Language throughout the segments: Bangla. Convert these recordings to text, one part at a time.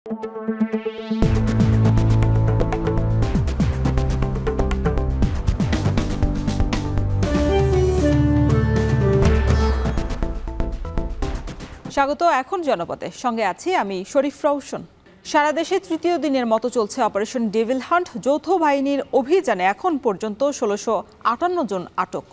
স্বাগত এখন জনপদে, সঙ্গে আছি আমি শরীফ রওশন। সারা দেশে তৃতীয় দিনের মতো চলছে অপারেশন ডেভিল হান্ট। যৌথ বাহিনীর অভিযানে এখন পর্যন্ত ১৬৫৮ জন আটক।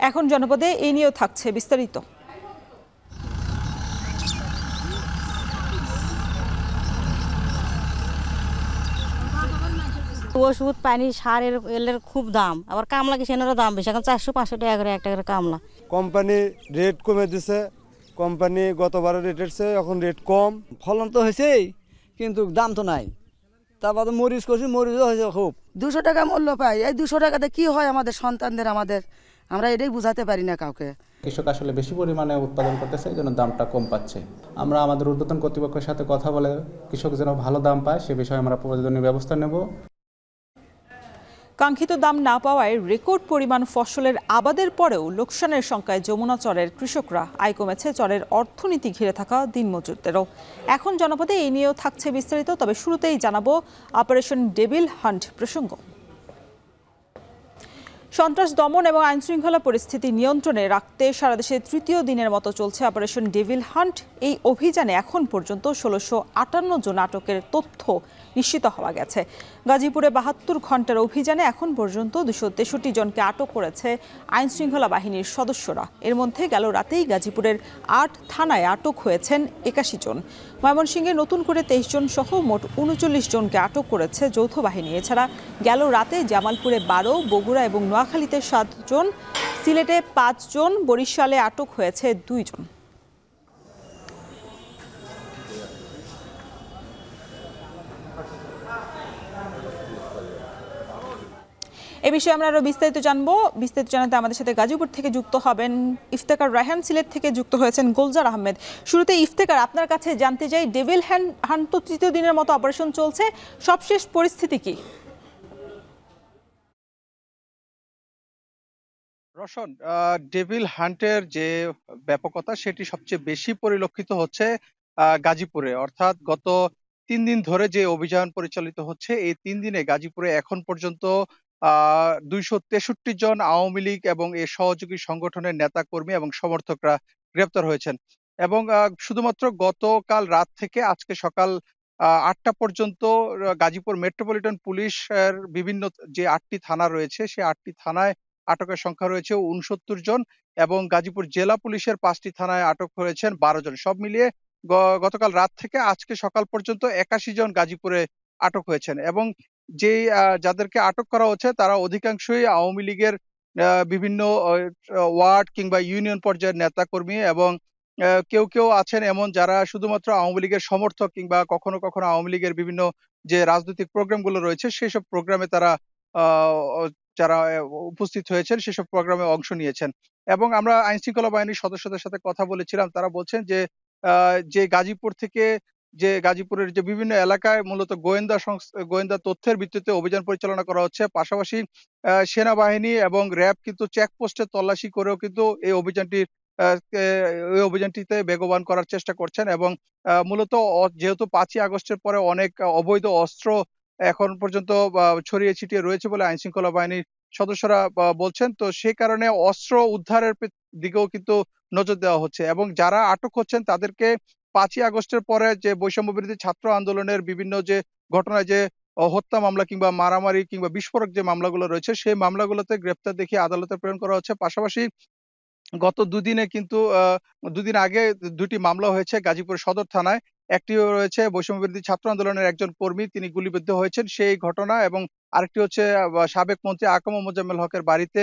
এখন জনপদে এই নিয়েও থাকছে বিস্তারিত। ওষুধ পানি সারের এলের খুব দাম, আবার কামলা কিসেনেরও দাম বেশি, এখন ৪০০-৫০০ টাকা করে একটা করে কামলা। কোম্পানি রেট কমে দিছে, কোম্পানি গতবারের রেটের চেয়ে এখন রেট কম। ফলন তো হয়েছেই, কিন্তু দাম তো নাই। তারপর মরিচ করছি, মরিচও হয়েছে খুব। ২০০ টাকা মূল্য পাই, এই ২০০ টাকাতে কি হয় আমাদের সন্তানদের, আমরা এটাই বুঝাতে পারি না কাউকে। কৃষক আসলে বেশি পরিমাণে উৎপাদন করতেছে, এই জন্য দামটা কম পাচ্ছে। আমরা আমাদের ঊর্ধ্বতন কর্তৃপক্ষের সাথে কথা বলে কৃষক যেন ভালো দাম পায় সে বিষয়ে আমরা প্রয়োজনীয় ব্যবস্থা নেব। কাঙ্ক্ষিত দাম না পাওয়ায় রেকর্ড পরিমাণ ফসলের আবাদের পরেও লোকসানের সংখ্যায় যমুনা চরের কৃষকরা। আয় কমেছে চরের অর্থনীতি ঘিরে থাকা দিনমজুরদেরও। এখন জনপদে এই নিয়েও থাকছে বিস্তারিত, তবে শুরুতেই জানাবো অপারেশন ডেভিল হান্ট প্রসঙ্গ। সন্ত্রাস দমন এবং আইনশৃঙ্খলা পরিস্থিতি নিয়ন্ত্রণে রাখতে সারা দেশে তৃতীয় দিনের মতো চলছে অপারেশন ডেভিল হান্ট। এই অভিযানে এখন পর্যন্ত ১৬৫৮ জন আটকের তথ্য নিশ্চিত হওয়া গেছে। গাজীপুরে ৭২ ঘন্টার অভিযানে এখন পর্যন্ত ২৬৩ জনকে আটক করেছে আইনশৃঙ্খলা বাহিনীর সদস্যরা। এর মধ্যে গেল রাতেই গাজীপুরের ৮ থানায় আটক হয়েছেন ৮১ জন। ময়মনসিংহে নতুন করে ২৩ জন সহ মোট ৩৯ জনকে আটক করেছে যৌথ বাহিনী। এছাড়া গেল রাতে জামালপুরে ১২, বগুড়া এবং নোয়াখালীতে ৭ জন, সিলেটে ৫ জন, বরিশালে আটক হয়েছে ২ জন। এ বিষয়ে আমরা আরো বিস্তারিত জানাতে আমাদের সাথে গাজীপুর থেকে যুক্ত হবেন ইফতেখার রায়হান, সিলেট থেকে যুক্ত হয়েছেন গুলজার আহমেদ। শুরুতে ইফতেখার, আপনার কাছে জানতে চাই, ডেভিল হান্ট তো তৃতীয় দিনের মতো অপারেশন চলছে, সবশেষ পরিস্থিতি কি? রশন, ডেভিল হান্টের যে ব্যাপকতা সেটি সবচেয়ে বেশি পরিলক্ষিত হচ্ছে গাজীপুরে। অর্থাৎ গত ৩ দিন ধরে যে অভিযান পরিচালিত হচ্ছে, এই ৩ দিনে গাজীপুরে এখন পর্যন্ত ২৬৩ জন আওয়ামী লীগ এবং এর সহযোগী সংগঠনের নেতাকর্মী এবং সমর্থকরা গ্রেপ্তার হয়েছেন। এবং শুধুমাত্র গতকাল রাত থেকে আজকে সকাল ৮টা পর্যন্ত গাজীপুর মেট্রোপলিটন পুলিশের বিভিন্ন যে ৮টি থানা রয়েছে, সেই ৮টি থানায় আটকের সংখ্যা রয়েছে ৬৯ জন এবং গাজীপুর জেলা পুলিশের ৫টি থানায় আটক হয়েছেন ১২ জন। সব মিলিয়ে গতকাল রাত থেকে আজকে সকাল পর্যন্ত ৮১ জন গাজীপুরে আটক হয়েছেন। এবং যেই যাদেরকে আটক করা হচ্ছে তারা অধিকাংশই আওয়ামী লীগের বিভিন্ন ওয়ার্ড কিংবা ইউনিয়ন পর্যায়ের নেতাকর্মী এবং কেউ আছেন এমন যারা শুধুমাত্র আওয়ামী লীগের সমর্থক কিংবা কখনো কখনো আওয়ামী লীগের বিভিন্ন যে রাজনৈতিক প্রোগ্রামগুলো রয়েছে সেসব প্রোগ্রামে তারা যারা উপস্থিত হয়েছেন সেসব প্রোগ্রামে অংশ নিয়েছেন। এবং আমরা আইনশৃঙ্খলা বাহিনীর সদস্যদের সাথে কথা বলেছিলাম, তারা বলছেন যে যে গাজীপুর থেকে যে গাজীপুরের যে বিভিন্ন এলাকায় মূলত গোয়েন্দা তথ্যের ভিত্তিতে অভিযান পরিচালনা করা হচ্ছে। পাশাপাশি সেনাবাহিনী এবং র্যাব কিন্তু চেকপোস্টে তল্লাশি করেও কিন্তু এই অভিযানটিতে বেগবান করার চেষ্টা করছেন। এবং মূলত যেহেতু ৫ই আগস্টের পরে অনেক অবৈধ অস্ত্র এখন পর্যন্ত ছড়িয়ে ছিটিয়ে রয়েছে বলে আইনশৃঙ্খলা বাহিনীর সদস্যরা বলছেন, তো সেই কারণে অস্ত্র উদ্ধারের দিকেও কিন্তু নজর দেওয়া হচ্ছে। এবং যারা আটক হচ্ছেন তাদেরকে ৫ই আগস্টের পরে যে বৈষম্য বিরোধী ছাত্র আন্দোলনের বিভিন্ন যে ঘটনায় যে হত্যা মামলা কিংবা মারামারি কিংবা বিস্ফোরক যে মামলাগুলো রয়েছে সেই মামলাগুলোতে গ্রেপ্তার দেখিয়ে আদালতে প্রেরণ করা হচ্ছে। পাশাপাশি গত দুদিনে কিন্তু দুদিন আগে ২টি মামলা হয়েছে গাজীপুর সদর থানায়। একটি রয়েছে বৈষম্য বিরোধী ছাত্র আন্দোলনের একজন কর্মী, তিনি গুলিবিদ্ধ হয়েছেন সেই ঘটনা। এবং আরেকটি হচ্ছে সাবেক মন্ত্রী আকাম মোজাম্মেল হকের বাড়িতে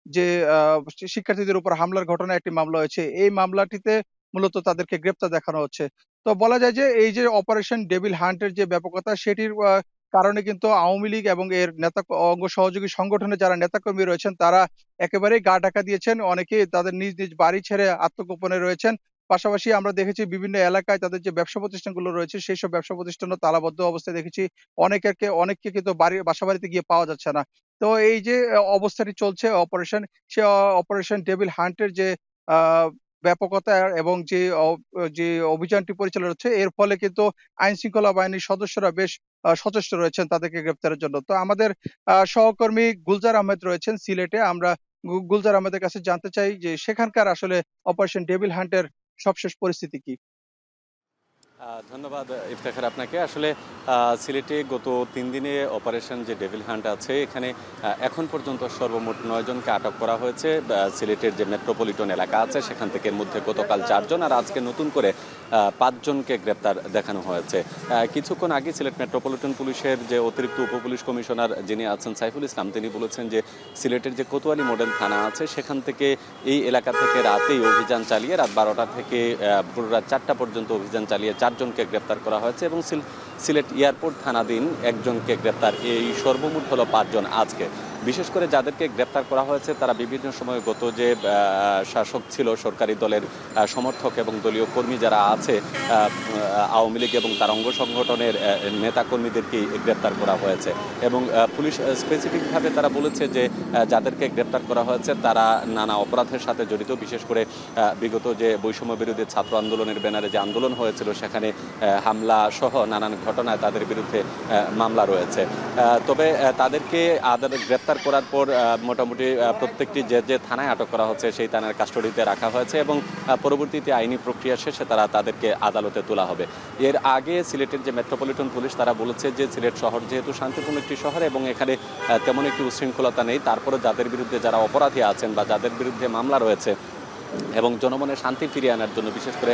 যে শিক্ষার্থীদের উপর হামলার ঘটনায় একটি মামলা হয়েছে। এই মামলাটিতে মূলত তাদেরকে গ্রেপ্তার দেখানো হচ্ছে। তো বলা যায় যে এই যে অপারেশন ডেভিল হান্টের যে ব্যাপকতা সেটির কারণে কিন্তু আওয়ামী লীগ এবং এর নেতা অঙ্গ সহযোগী সংগঠনের যারা নেতাকর্মী রয়েছেন তারা একেবারেই গা ঢাকা দিয়েছেন। অনেকেই তাদের নিজ নিজ বাড়ি ছেড়ে আত্মগোপনে রয়েছেন। পাশাপাশি আমরা দেখেছি বিভিন্ন এলাকায় তাদের যে ব্যবসা প্রতিষ্ঠানগুলো রয়েছে সেই সব ব্যবসা প্রতিষ্ঠানও তালাবদ্ধ অবস্থায় দেখেছি। অনেককে কিন্তু বাসা বাড়িতে গিয়ে পাওয়া যাচ্ছে না। তো এই যে অবস্থাটি চলছে সে অপারেশন ডেভিল হান্টের যে আহ ব্যাপকতা এবং যে অভিযানটি পরিচালনা হচ্ছে এর ফলে কিন্তু আইন শৃঙ্খলা বাহিনীর সদস্যরা বেশ সচেষ্ট রয়েছেন তাদেরকে গ্রেপ্তারের জন্য। তো আমাদের সহকর্মী গুলজার আহমেদ রয়েছেন সিলেটে। আমরা গুলজার আহমেদের কাছে জানতে চাই যে সেখানকার আসলে অপারেশন ডেভিল হান্টের সবশেষ পরিস্থিতি কি। ধন্যবাদ ইফতেখার আপনাকে। আসলে সিলেটে গত 3 দিনে অপারেশন যে ডেভিল হান্ট আছে এখানে এখন পর্যন্ত সর্বমোট 9 জনকে আটক করা হয়েছে। সিলেটের যে মেট্রোপলিটন এলাকা আছে সেখান থেকে মধ্যে গতকাল 4 জন আর আজকে নতুন করে 5 জনকে গ্রেপ্তার দেখানো হয়েছে। কিছুক্ষণ আগে সিলেট মেট্রোপলিটন পুলিশের যে অতিরিক্ত উপপুলিশ কমিশনার যিনি আছেন সাইফুল ইসলাম তিনি বলেছেন যে সিলেটের যে কোতোয়ালি মডেল থানা আছে সেখান থেকে এই এলাকা থেকে রাতেই অভিযান চালিয়ে রাত 12টা থেকে ভোর রাত 4টা পর্যন্ত অভিযান চালিয়ে 4 জনকে গ্রেপ্তার করা হয়েছে এবং সিলেট এয়ারপোর্ট থানাধীন 1 জনকে গ্রেপ্তার। এই সর্বমোট হলো 5 জন আজকে। বিশেষ করে যাদেরকে গ্রেপ্তার করা হয়েছে তারা বিভিন্ন সময় গত যে শাসক ছিল সরকারি দলের সমর্থক এবং দলীয় কর্মী যারা আছে আওয়ামী লীগ এবং তার অঙ্গ সংগঠনের নেতাকর্মীদেরকে গ্রেপ্তার করা হয়েছে এবং পুলিশ স্পেসিফিকভাবে তারা বলেছে যে যাদেরকে গ্রেপ্তার করা হয়েছে তারা নানা অপরাধের সাথে জড়িত। বিশেষ করে বিগত যে বৈষম্য বিরোধী ছাত্র আন্দোলনের ব্যানারে যে আন্দোলন হয়েছিল সেখানে হামলা সহ নানান ঘটনায় তাদের বিরুদ্ধে মামলা রয়েছে। তবে তাদেরকে গ্রেপ্তার করার পর মোটামুটি প্রত্যেকটি যে থানায় আটক করা হচ্ছে সেই থানার কাস্টডিতে রাখা হয়েছে এবং পরবর্তীতে আইনি প্রক্রিয়া শেষে তাদেরকে আদালতে তোলা হবে। এর আগে সিলেটের যে মেট্রোপলিটন পুলিশ তারা বলেছে যে সিলেট শহর যেহেতু শান্তিপূর্ণ একটি শহর এবং এখানে তেমন একটি উশৃঙ্খলতা নেই, তারপরে যাদের বিরুদ্ধে যারা অপরাধী আছেন বা যাদের বিরুদ্ধে মামলা রয়েছে এবং জনমনের শান্তি ফিরিয়ে আনার জন্য বিশেষ করে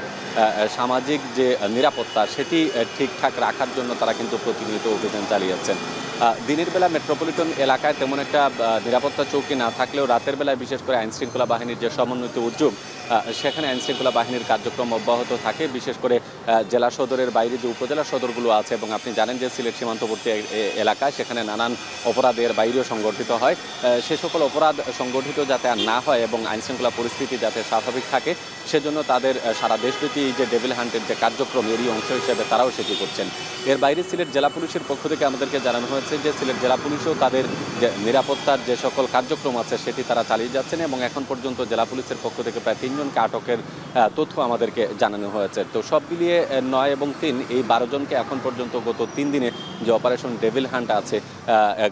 সামাজিক যে নিরাপত্তা সেটি ঠিকঠাক রাখার জন্য তারা কিন্তু প্রতিনিয়ত অভিযান চালিয়েছেন। দিনের বেলা মেট্রোপলিটন এলাকায় তেমন একটা নিরাপত্তা চৌকি না থাকলেও রাতের বেলায় বিশেষ করে আইনশৃঙ্খলা বাহিনীর যে সমন্বিত উদ্যোগ সেখানে আইনশৃঙ্খলা বাহিনীর কার্যক্রম অব্যাহত থাকে। বিশেষ করে জেলা সদরের বাইরে যে উপজেলা সদরগুলো আছে এবং আপনি জানেন যে সিলেট সীমান্তবর্তী এলাকায় সেখানে নানান অপরাধের বাইরেও সংগঠিত হয়। সে সকল অপরাধ সংগঠিত যাতে আর না হয় এবং আইনশৃঙ্খলা পরিস্থিতি যাতে স্বাভাবিক থাকে সেজন্য তাদের সারা দেশব্যাপী যে ডেভিল হান্টের যে কার্যক্রম এরই অংশ হিসেবে তারাও সেটি করছেন। এর বাইরে সিলেট জেলা পুলিশের পক্ষ থেকে আমাদেরকে জানানো হয়েছে যে সিলেট জেলা পুলিশও তাদের যে নিরাপত্তার যে সকল কার্যক্রম আছে সেটি তারা চালিয়ে যাচ্ছেন এবং এখন পর্যন্ত জেলা পুলিশের পক্ষ থেকে প্রায় 3 জনকে আটকের তথ্য আমাদেরকে জানানো হয়েছে। তো সব মিলিয়ে 9 এবং 3 এই 12 জনকে এখন পর্যন্ত গত 3 দিনে যে অপারেশন ডেভিল হান্ট আছে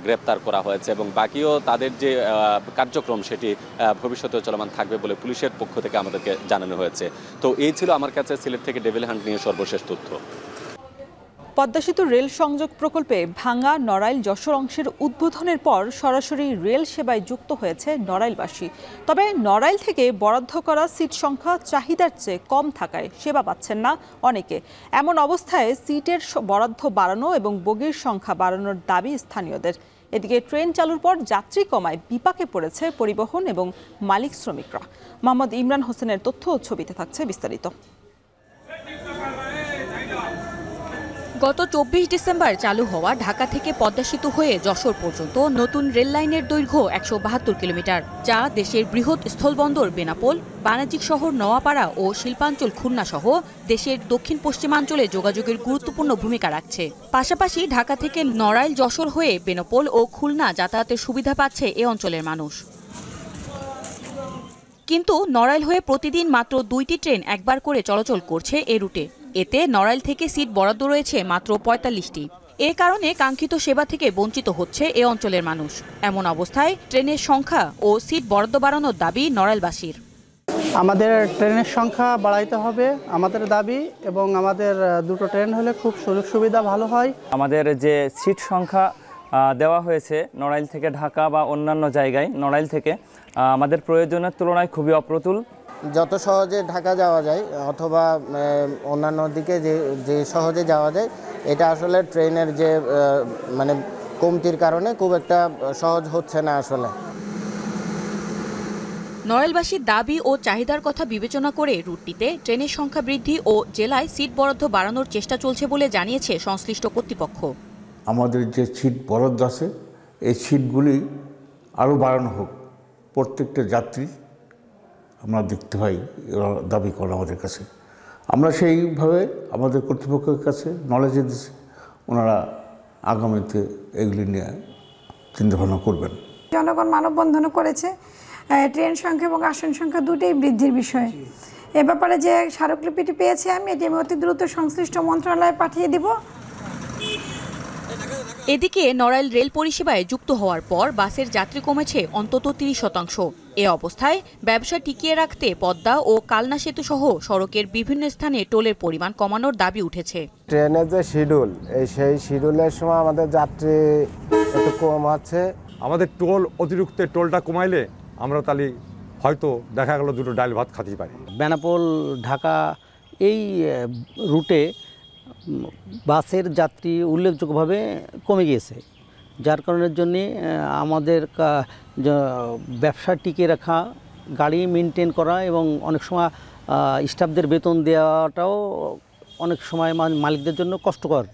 গ্রেপ্তার করা হয়েছে এবং বাকিও তাদের যে কার্যক্রম সেটি ভবিষ্যতে চলমান থাকবে বলে পুলিশের পক্ষ থেকে আমাদেরকে জানানো হয়েছে। তো এই ছিল আমার কাছে সিলেট থেকে ডেভিল হান্ট নিয়ে সর্বশেষ তথ্য। পদ্মা সেতু রেল সংযোগ প্রকল্পে ভাঙ্গা নড়াইল যশোর অংশের উদ্বোধনের পর সরাসরি রেল সেবায় যুক্ত হয়েছে নড়াইলবাসী। তবে নড়াইল থেকে বরাদ্দ করা সিট সংখ্যা চাহিদার চেয়ে কম থাকায় সেবা পাচ্ছেন না অনেকে। এমন অবস্থায় সিটের বরাদ্দ বাড়ানো এবং বগির সংখ্যা বাড়ানোর দাবি স্থানীয়দের। এদিকে ট্রেন চালুর পর যাত্রী কমায় বিপাকে পড়েছে পরিবহন এবং মালিক শ্রমিকরা। মোহাম্মদ ইমরান হোসেনের তথ্য ও ছবিতে থাকছে বিস্তারিত। গত 24 ডিসেম্বর চালু হওয়া ঢাকা থেকে পদ্মা সেতু হয়ে যশোর পর্যন্ত নতুন রেল লাইনের দৈর্ঘ্য 172 কিলোমিটার, যা দেশের বৃহৎ স্থলবন্দর বেনাপোল, বাণিজ্যিক শহর নোয়াপাড়া ও শিল্পাঞ্চল খুলনা সহ দেশের দক্ষিণ পশ্চিমাঞ্চলে যোগাযোগের গুরুত্বপূর্ণ ভূমিকা রাখছে। পাশাপাশি ঢাকা থেকে নড়াইল যশোর হয়ে বেনাপোল ও খুলনা যাতায়াতের সুবিধা পাচ্ছে এ অঞ্চলের মানুষ। কিন্তু নড়াইল হয়ে প্রতিদিন মাত্র 2টি ট্রেন একবার করে চলাচল করছে এ রুটে। এতে নড়াইল থেকে সিট বরাদ্দ রয়েছে মাত্র 45টি। এ কারণে কাঙ্ক্ষিত সেবা থেকে বঞ্চিত হচ্ছে এ অঞ্চলের মানুষ। এমন অবস্থায় ট্রেনের সংখ্যা ও সিট বরাদ্দ বাড়ানোর দাবি নড়াইলবাসীর। আমাদের ট্রেনের সংখ্যা বাড়াইতে হবে আমাদের দাবি, এবং আমাদের 2টো ট্রেন হলে খুব সুযোগ সুবিধা ভালো হয়। আমাদের যে সিট সংখ্যা দেওয়া হয়েছে নড়াইল থেকে ঢাকা বা অন্যান্য জায়গায় নড়াইল থেকে আমাদের প্রয়োজনের তুলনায় খুবই অপ্রতুল। যত সহজে ঢাকা যাওয়া যায় অথবা অন্যান্য দিকে যে সহজে যাওয়া যায় এটা আসলে ট্রেনের যে মানে কমতির কারণে খুব একটা সহজ হচ্ছে না আসলে। নড়াইলবাসীর দাবি ও চাহিদার কথা বিবেচনা করে রুটটিতে ট্রেনের সংখ্যা বৃদ্ধি ও জেলায় সিট বরাদ্দ বাড়ানোর চেষ্টা চলছে বলে জানিয়েছে সংশ্লিষ্ট কর্তৃপক্ষ। আমাদের যে সিট বরাদ্দ আছে এই সিটগুলি আরও বাড়ানো হোক, প্রত্যেকটা যাত্রী আমরা দেখতে পাই, এরা দাবি করে আমাদের কাছে। আমরা সেইভাবে আমাদের কর্তৃপক্ষের কাছে নলেজে দিচ্ছি, ওনারা আগামীতে এগুলি নিয়ে চিন্তাভাবনা করবেন। জনগণ মানববন্ধনও করেছে, ট্রেন সংখ্যা এবং আসন সংখ্যা দুটোই বৃদ্ধির বিষয়ে। এ ব্যাপারে যে স্মারকলিপিটি পেয়েছি আমি অতি দ্রুত সংশ্লিষ্ট মন্ত্রণালয়ে পাঠিয়ে দিব। এদিকে নড়াইল রেল পরিষেবায় যুক্ত হওয়ার পর বাসের যাত্রী কমেছে অন্তত 30%। এ অবস্থায় ব্যবসা টিকিয়ে রাখতে পদ্মা ও কালনা সেতু সহ সড়কের বিভিন্ন স্থানে টোলের পরিমাণ কমানোর দাবি উঠেছে। ট্রেনের যে শিডিউল, সেই শিডিউলের সময় আমাদের যাত্রী একটু কম আছে। আমাদের টোল অতিরিক্ত টোলটা কমাইলে আমরা তাহলে হয়তো দেখা গেল দুটো ডাল ভাত খাতেই পারি। বেনাপোল ঢাকা এই রুটে বাসের যাত্রী উল্লেখযোগ্যভাবে কমে গিয়েছে, যার কারণের জন্যে আমাদের ব্যবসা টিকিয়ে রাখা, গাড়ি মেনটেন করা এবং অনেক সময় স্টাফদের বেতন দেওয়াটাও অনেক সময় মালিকদের জন্য কষ্টকর।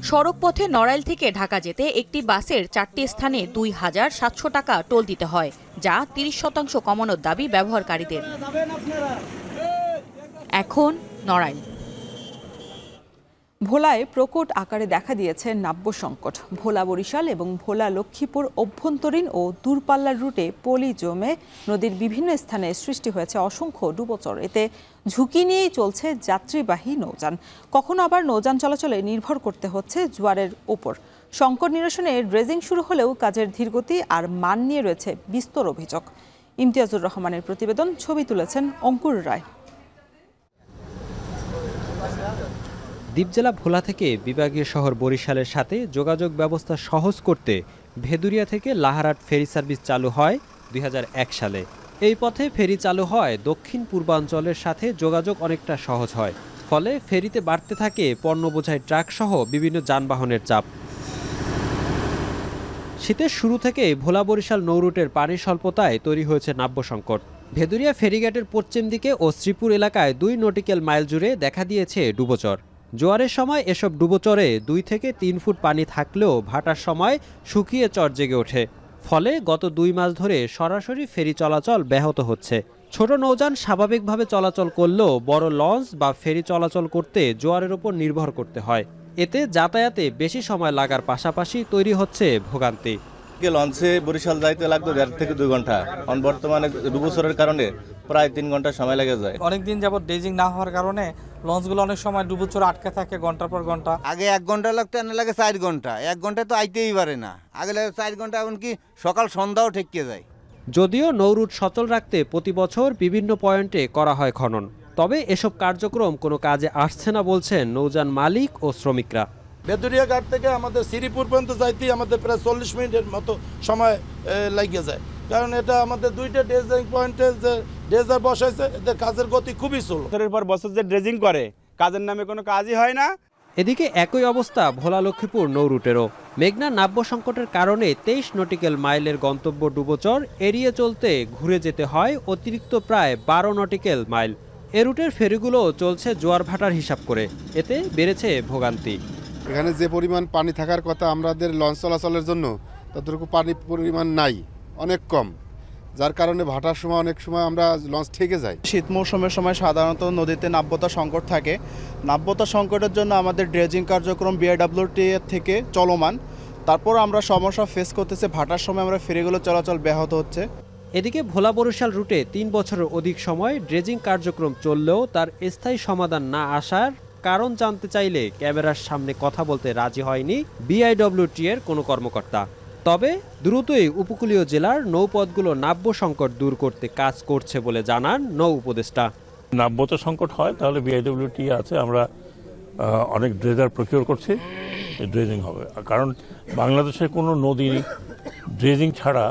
সড়ক পথে নড়াইল থেকে ঢাকা যেতে একটি বাসের 4টি স্থানে 2700 টাকা টোল দিতে হয়, যা 30% কমানোর দাবি ব্যবহারকারীদের। এখন নড়াইল। ভোলায় প্রকট আকারে দেখা দিয়েছে নাব্য সংকট। ভোলা বরিশাল এবং ভোলা লক্ষ্মীপুর অভ্যন্তরীণ ও দূরপাল্লার রুটে পলি জমে নদীর বিভিন্ন স্থানে সৃষ্টি হয়েছে অসংখ্য ডুবোচর। এতে ঝুঁকি নিয়েই চলছে যাত্রীবাহী নৌযান, কখনো আবার নৌযান চলাচলে নির্ভর করতে হচ্ছে জোয়ারের উপর। সংকট নিরসনে ড্রেজিং শুরু হলেও কাজের ধীরগতি আর মান নিয়ে রয়েছে বিস্তর অভিযোগ। ইমতিয়াজুর রহমানের প্রতিবেদন, ছবি তুলেছেন অঙ্কুর রায়। দ্বীপজেলা ভোলা থেকে বিভাগীয় শহর বরিশালের সাথে যোগাযোগ ব্যবস্থা সহজ করতে ভেদুরিয়া থেকে লাহারাট ফেরি সার্ভিস চালু হয় 2001 সালে। এই পথে ফেরি চালু হয় দক্ষিণ পূর্বাঞ্চলের সাথে যোগাযোগ অনেকটা সহজ হয়, ফলে ফেরিতে বাড়তে থাকে পণ্য বোঝাই ট্রাক সহ বিভিন্ন যানবাহনের চাপ। শীতের শুরু থেকে ভোলা বরিশাল নৌরুটের পানি স্বল্পতায় তৈরি হয়েছে নাব্য সংকট। ভেদুরিয়া ফেরিঘাটের পশ্চিম দিকে ও শ্রীপুর এলাকায় 2 নটিক্যাল মাইল জুড়ে দেখা দিয়েছে ডুবোচর। জোয়ারের সময় এসব ডুবোচরে 2 থেকে 3 ফুট পানি থাকলেও ভাটার সময় শুকিয়ে চর জেগে ওঠে, ফলে গত 2 মাস ধরে সরাসরি ফেরি চলাচল ব্যাহত হচ্ছে। ছোট নৌযান স্বাভাবিকভাবে চলাচল করলেও বড় লঞ্চ বা ফেরি চলাচল করতে জোয়ারের উপর নির্ভর করতে হয়। এতে যাতায়াতে বেশি সময় লাগার পাশাপাশি তৈরি হচ্ছে ভোগান্তি। লঞ্চে বরিশাল যাইতে লাগতো 1.5 থেকে 2 ঘন্টা, বর্তমানে ডুবোচরের কারণে প্রায় 3 ঘন্টা সময় লেগে যায়। অনেকদিন যাবত ড্রেজিং না হওয়ার কারণে লঞ্চগুলো অনেক সময় ডুবোচরে আটকে থাকে ঘন্টার পর ঘন্টা। আগে 1 ঘন্টা লাগতো, এনে লাগে 4 ঘন্টা। 1 ঘন্টায় তো আইতেই পারে না, আগে লাগে 4 ঘন্টা, এমনকি সকাল সন্ধ্যাও ঠেকিয়ে যায়। যদিও নৌরুট সচল রাখতে প্রতি বছর বিভিন্ন পয়েন্টে করা হয় খনন, তবে এসব কার্যক্রম কোনো কাজে আসছে না বলছেন নৌযান মালিক ও শ্রমিকরা। ভেদুরিয়া ঘাট থেকে আমাদের শ্রীপুর পর্যন্ত যাইতে আমাদের প্রায় 40 মিনিটের মতো সময় লাগিয়ে যায়, কারণ এটা আমাদের 2টা ড্রেজিং পয়েন্টে যে ড্রেজার বসাইছে, এদের কাজের গতি খুবই স্লো। বছরের পর বছর যে ড্রেজিং করে, কাজের নামে কোনো কাজই হয় না। এদিকে একই অবস্থা ভোলা লক্ষ্মীপুর নৌরুটেরও। মেঘনা নাব্য সংকটের কারণে 23 নটিক্যাল মাইলের গন্তব্য ডুবোচর এড়িয়ে চলতে ঘুরে যেতে হয় অতিরিক্ত প্রায় 12 নটিক্যাল মাইল। এ রুটের ফেরিগুলো চলছে জোয়ার ভাটার হিসাব করে, এতে বেড়েছে ভোগান্তি। এখানে যে পরিমাণ পানি থাকার কথা আমাদের লঞ্চ চলাচলের জন্য, ততটুকু পানির পরিমাণ নাই, অনেক কম, যার কারণে ভাটার সময় অনেক সময় আমরা লঞ্চ ঠেকে যাই। শীত মৌসুমের সময় সাধারণত নদীতে নাব্যতা সংকট থাকে। নাব্যতা সংকটের জন্য আমাদের ড্রেজিং কার্যক্রম বিআইডব্লিউটি থেকে চলমান, তারপর আমরা সমস্যা ফেস করতেছি, ভাটার সময় আমরা ফেরিগুলো চলাচল ব্যাহত হচ্ছে। এদিকে ভোলা বরিশাল রুটে 3 বছরের অধিক সময় ড্রেজিং কার্যক্রম চললেও তার স্থায়ী সমাধান না আসার কারণ জানতে চাইলে ক্যামেরার সামনে কথা বলতে রাজি হয়নি বিআইডব্লিউটি এর কোনো কর্মকর্তা। তবে দ্রুতই উপকূলীয় জেলার নৌপথগুলো নাব্য সংকট দূর করতে কাজ করছে বলে জানান নৌ উপদেষ্টা। নাব্যতা সংকট হয় তাহলে বিআইডব্লিউটি আছে, আমরা অনেক ড্রেজার প্রকিউর করছি, ড্রেজিং হবে। কারণ বাংলাদেশের কোনো নদী ড্রেজিং ছাড়া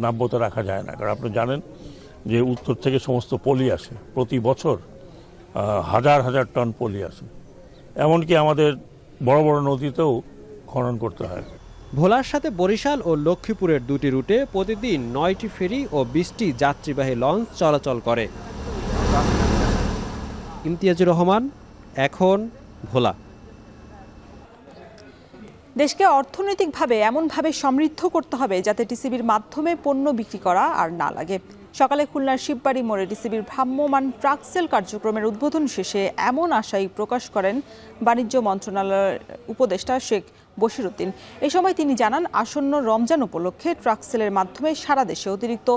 নাব্যতা রাখা যায় না। কারণ আপনি জানেন যে উত্তর থেকে সমস্ত পলি আসে, প্রতি বছর হাজার হাজার টন পলি আসে, এমনকি আমাদের বড় বড় নদীতেও খনন করতে হয়। ভোলার সাথে বরিশাল ও লক্ষ্মীপুরের 2টি রুটে প্রতিদিন 9টি ফেরি ও 20টি যাত্রীবাহী লঞ্চ চলাচল করে। ইমতিয়াজুর রহমান, এখন ভোলা। দেশকে অর্থনৈতিকভাবে এমনভাবে সমৃদ্ধ করতে হবে যাতে টিসিবির মাধ্যমে পণ্য বিক্রি করা আর না লাগে। সকালে খুলনার শিববাড়ি মোড়ে টিসিবির ভ্রাম্যমাণ ট্রাক সেল কার্যক্রমের উদ্বোধন শেষে এমন আশাই প্রকাশ করেন বাণিজ্য মন্ত্রণালয়ের উপদেষ্টা শেখ বশিরউদ্দিন। এ সময় তিনি জানান, আসন্ন রমজান উপলক্ষে ট্রাক সেলের মাধ্যমে সারা দেশে অতিরিক্ত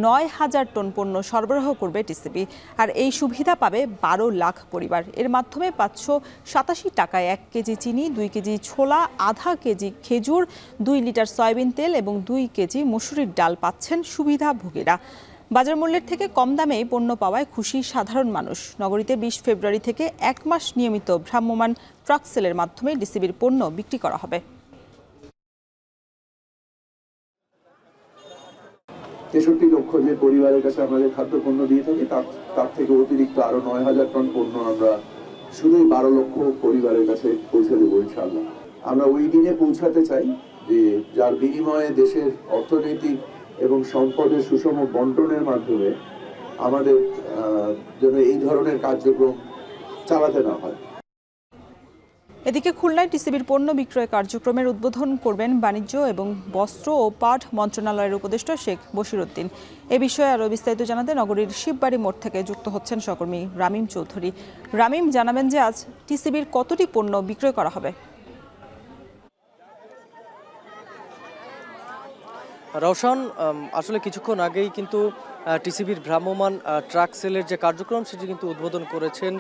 ৯,০০০ টন পণ্য সরবরাহ করবে টিসিবি। আর এই সুবিধা পাবে ১২ লাখ পরিবার। এর মাধ্যমে ৫৮৭ টাকায় ১ কেজি চিনি, ২ কেজি ছোলা, আধা কেজি খেজুর, ২ লিটার সয়াবিন তেল এবং ২ কেজি মসুরির ডাল পাচ্ছেন সুবিধাভোগীরা। বাজার মূল্যের থেকে কম দামে পণ্য পাওয়ায় খুশি সাধারণ মানুষ। নগরীতে ২০ ফেব্রুয়ারি থেকে ১ মাস নিয়মিত ভ্রাম্যমাণ ট্রাক সেলের মাধ্যমে ডিসিবির পণ্য বিক্রি করা হবে। ৬৩ লক্ষ যে পরিবারের কাছে আমাদের খাদ্যপণ্য দিয়ে থাকি তার থেকে অতিরিক্ত আরো ৯,০০০ টন পণ্য আমরা শুধুই ১২ লক্ষ পরিবারের কাছে পৌঁছে দেবো ইনশাআল্লাহ। আমরা ওই দিনে পৌঁছাতে চাই যে যার বিনিময়ে দেশের অর্থনৈতিক এবং সম্পদের সুষম বন্টনের মাধ্যমে আমাদের যেন এই ধরনের কার্যক্রম চালাতে না হয়। এদিকে খুলনায় টিসিবির পণ্য বিক্রয় কার্যক্রমের উদ্বোধন করবেন বাণিজ্য এবং বস্ত্র ও পাট মন্ত্রণালয়ের উপদেষ্টা শেখ বশিরউদ্দিন। এ বিষয়ে আরও বিস্তারিত জানাতে নগরীর শিববাড়ি মোড় থেকে যুক্ত হচ্ছেন সহকর্মী রামিম চৌধুরী। রামিম, জানাবেন যে আজ টিসিবির কতটি পণ্য বিক্রয় করা হবে? রওশন, আসলে কিছুক্ষণ আগেই কিন্তু টিসিবির ভ্রাম্যমাণ ট্রাক সেলের যে কার্যক্রম সেটি কিন্তু উদ্বোধন করেছেন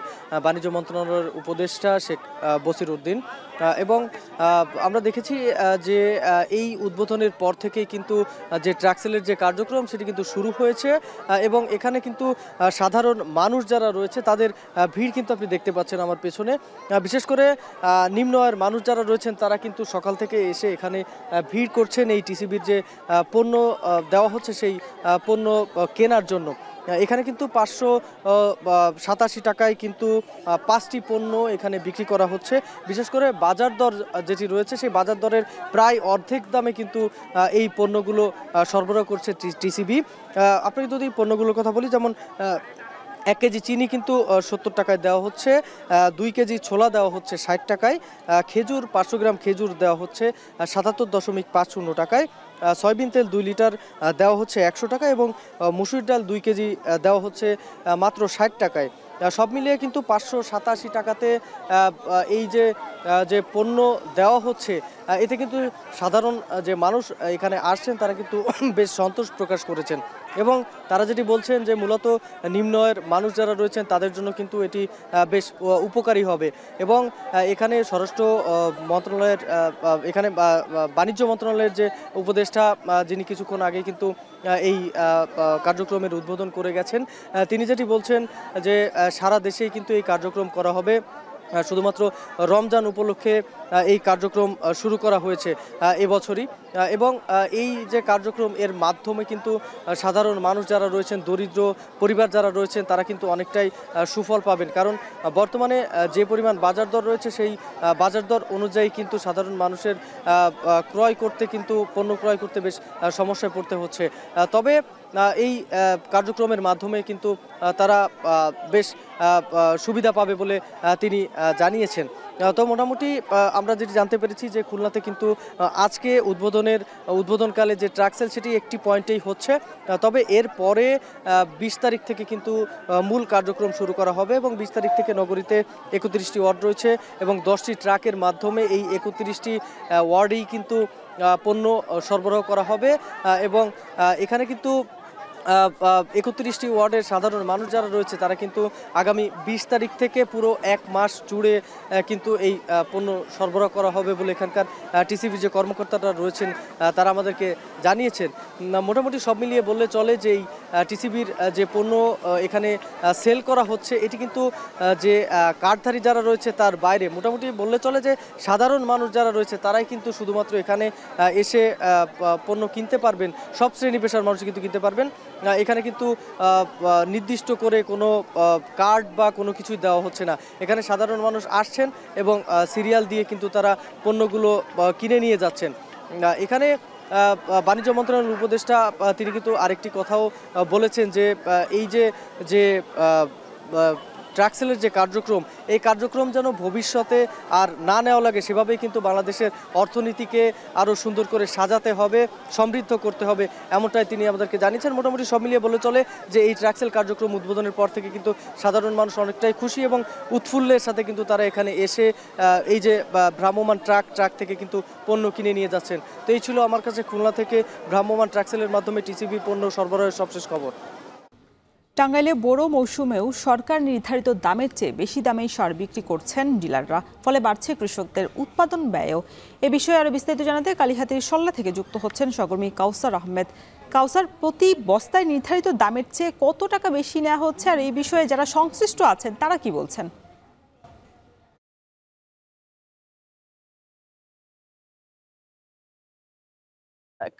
বাণিজ্য মন্ত্রণালয়ের উপদেষ্টা শেখ বশিরউদ্দিন। এবং আমরা দেখেছি যে এই উদ্বোধনের পর থেকেই কিন্তু যে ট্রাক সেলের যে কার্যক্রম সেটি কিন্তু শুরু হয়েছে এবং এখানে কিন্তু সাধারণ মানুষ যারা রয়েছে তাদের ভিড় কিন্তু আপনি দেখতে পাচ্ছেন আমার পেছনে। বিশেষ করে নিম্ন আয়ের মানুষ যারা রয়েছেন তারা কিন্তু সকাল থেকে এসে এখানে ভিড় করছেন এই টিসিবির যে পণ্য দেওয়া হচ্ছে সেই পণ্য কেনার জন্য। এখানে কিন্তু ৫৮৭ টাকায় কিন্তু ৫টি পণ্য এখানে বিক্রি করা হচ্ছে। বিশেষ করে বাজার দর যেটি রয়েছে সেই বাজার দরের প্রায় অর্ধেক দামে কিন্তু এই পণ্যগুলো সরবরাহ করছে টিসিবি। আপনাকে যদি পণ্যগুলোর কথা বলি, যেমন 1 কেজি চিনি কিন্তু 70 টাকায় দেওয়া হচ্ছে, 2 কেজি ছোলা দেওয়া হচ্ছে 60 টাকায়, খেজুর 500 গ্রাম খেজুর দেওয়া হচ্ছে 77.50 টাকায়, সয়াবিন তেল 2 লিটার দেওয়া হচ্ছে 100 টাকা এবং মসুর ডাল 2 কেজি দেওয়া হচ্ছে মাত্র 60 টাকায়। সব মিলিয়ে কিন্তু 587 টাকাতে এই যে পণ্য দেওয়া হচ্ছে এতে কিন্তু সাধারণ যে মানুষ এখানে আসছেন তারা কিন্তু বেশ সন্তোষ প্রকাশ করেছেন এবং তারা যেটি বলছেন যে মূলত নিম্ন আয়ের মানুষ যারা রয়েছেন তাদের জন্য কিন্তু এটি বেশ উপকারী হবে। এবং এখানে স্বরাষ্ট্র মন্ত্রণালয়ের এখানে বাণিজ্য মন্ত্রণালয়ের যে উপদেষ্টা যিনি কিছুক্ষণ আগে কিন্তু এই কার্যক্রমের উদ্বোধন করে গেছেন, তিনি যেটি বলছেন যে সারা দেশেই কিন্তু এই কার্যক্রম করা হবে। শুধুমাত্র রমজান উপলক্ষে এই কার্যক্রম শুরু করা হয়েছে এবছরই এবং এই যে কার্যক্রম এর মাধ্যমে কিন্তু সাধারণ মানুষ যারা রয়েছেন, দরিদ্র পরিবার যারা রয়েছেন তারা কিন্তু অনেকটাই সুফল পাবেন। কারণ বর্তমানে যে পরিমাণ বাজার দর রয়েছে সেই বাজার দর অনুযায়ী কিন্তু সাধারণ মানুষের ক্রয় করতে কিন্তু পণ্য ক্রয় করতে বেশ সমস্যায় পড়তে হচ্ছে। তবে এই কার্যক্রমের মাধ্যমে কিন্তু তারা বেশ সুবিধা পাবে বলে তিনি জানিয়েছেন। তো মোটামুটি আমরা যেটি জানতে পেরেছি যে খুলনাতে কিন্তু আজকে উদ্বোধনকালে যে ট্রাক সেল সেটি একটি পয়েন্টেই হচ্ছে, তবে এর পরে 20 তারিখ থেকে কিন্তু মূল কার্যক্রম শুরু করা হবে এবং 20 তারিখ থেকে নগরীতে 31টি ওয়ার্ড রয়েছে এবং 10টি ট্রাকের মাধ্যমে এই 31টি ওয়ার্ডেই কিন্তু পণ্য সরবরাহ করা হবে এবং এখানে কিন্তু 31টি ওয়ার্ডের সাধারণ মানুষ যারা রয়েছে তারা কিন্তু আগামী 20 তারিখ থেকে পুরো 1 মাস জুড়ে কিন্তু এই পণ্য সরবরাহ করা হবে বলে এখানকার টিসিবি যে কর্মকর্তারা রয়েছেন তারা আমাদেরকে জানিয়েছেন। মোটামুটি সব মিলিয়ে বললে চলে যে এই টিসিবির যে পণ্য এখানে সেল করা হচ্ছে এটি কিন্তু যে কার্ডধারী যারা রয়েছে তার বাইরে মোটামুটি বললে চলে যে সাধারণ মানুষ যারা রয়েছে তারাই কিন্তু শুধুমাত্র এখানে এসে পণ্য কিনতে পারবেন। সব শ্রেণী পেশার মানুষ কিন্তু কিনতে পারবেন। এখানে কিন্তু নির্দিষ্ট করে কোনো কার্ড বা কোনো কিছুই দেওয়া হচ্ছে না। এখানে সাধারণ মানুষ আসছেন এবং সিরিয়াল দিয়ে কিন্তু তারা পণ্যগুলো কিনে নিয়ে যাচ্ছেন। এখানে বাণিজ্য মন্ত্রণালয়ের উপদেষ্টা তিনি কিন্তু আরেকটি কথাও বলেছেন যে এই যে ট্রাক্সেলের যে কার্যক্রম, এই কার্যক্রম যেন ভবিষ্যতে আর না নেওয়া লাগে, সেভাবেই কিন্তু বাংলাদেশের অর্থনীতিকে আরও সুন্দর করে সাজাতে হবে, সমৃদ্ধ করতে হবে, এমনটাই তিনি আমাদেরকে জানিয়েছেন। মোটামুটি সব মিলিয়ে বলে চলে যে এই ট্রাক্সেল কার্যক্রম উদ্বোধনের পর থেকে কিন্তু সাধারণ মানুষ অনেকটাই খুশি এবং উৎফুল্লের সাথে কিন্তু তারা এখানে এসে এই যে ভ্রাম্যমাণ ট্রাক থেকে কিন্তু পণ্য কিনে নিয়ে যাচ্ছেন। তো এই ছিল আমার কাছে খুলনা থেকে ভ্রাম্যমাণ ট্রাক্সেলের মাধ্যমে টিসিবি পণ্য সরবরাহের সবশেষ খবর। টাঙ্গাইলে বোরো মৌসুমেও সরকার নির্ধারিত দামের চেয়ে বেশি দামেই সার বিক্রি করছেন ডিলাররা, ফলে বাড়ছে কৃষকদের উৎপাদন ব্যয়ও। এ বিষয়ে আরও বিস্তারিত জানাতে কালিহাতীর সল্লা থেকে যুক্ত হচ্ছেন সহকর্মী কাউসার আহমেদ। কাউসার, প্রতি বস্তায় নির্ধারিত দামের চেয়ে কত টাকা বেশি নেওয়া হচ্ছে, আর এই বিষয়ে যারা সংশ্লিষ্ট আছেন তারা কি বলছেন?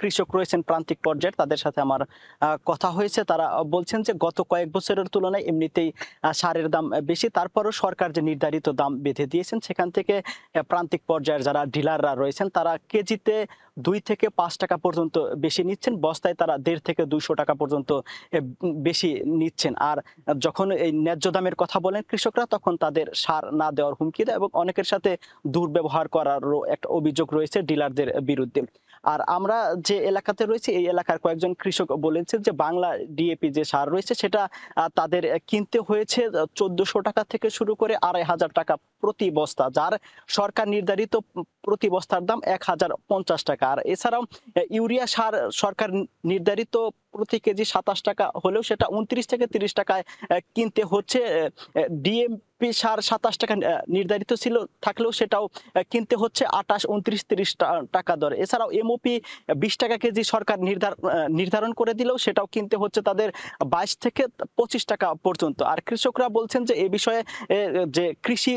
কৃষক রয়েছেন প্রান্তিক পর্যায়ে, তাদের সাথে আমার কথা হয়েছে। তারা বলছেন যে গত কয়েক বছরের তুলনায় এমনিতেই সারের দাম বেশি, তারপরও সরকার যে নির্ধারিত দাম বেঁধে দিয়েছেন সেখান থেকে প্রান্তিক পর্যায়ের যারা ডিলাররা রয়েছেন তারা কেজিতে 2 থেকে 5 টাকা পর্যন্ত বেশি নিচ্ছেন, বস্তায় তারা 1.5 থেকে 200 টাকা পর্যন্ত বেশি নিচ্ছেন। আর যখন এই ন্যায্য দামের কথা বলেন কৃষকরা, তখন তাদের সার না দেওয়ার হুমকি দেয় এবং অনেকের সাথে দুর্ব্যবহার করারও একটা অভিযোগ রয়েছে ডিলারদের বিরুদ্ধে। আর আমরা যে এলাকাতে রয়েছে এই এলাকার কয়েকজন কৃষক বলেছেন যে বাংলা ডিএপি যে সার রয়েছে সেটা তাদের কিনতে হয়েছে 1400 টাকা থেকে শুরু করে 2500 টাকা প্রতি বস্তা, যার সরকার নির্ধারিত প্রতি বস্তার দাম 1050 টাকা। আর এছাড়াও ইউরিয়া সার সরকার নির্ধারিত প্রতি কেজি 27 টাকা হলেও সেটা 29 থেকে 30 টাকায় কিনতে হচ্ছে। ডিএপি সার 27 টাকা নির্ধারিত ছিল থাকলেও সেটাও কিনতে হচ্ছে 28, 29, 30 টাকা দরে। এছাড়াও এমওপি 20 টাকা কেজি সরকার নির্ধারণ করে দিলেও সেটাও কিনতে হচ্ছে তাদের 22 থেকে 25 টাকা পর্যন্ত। আর কৃষকরা বলছেন যে এ বিষয়ে যে কৃষি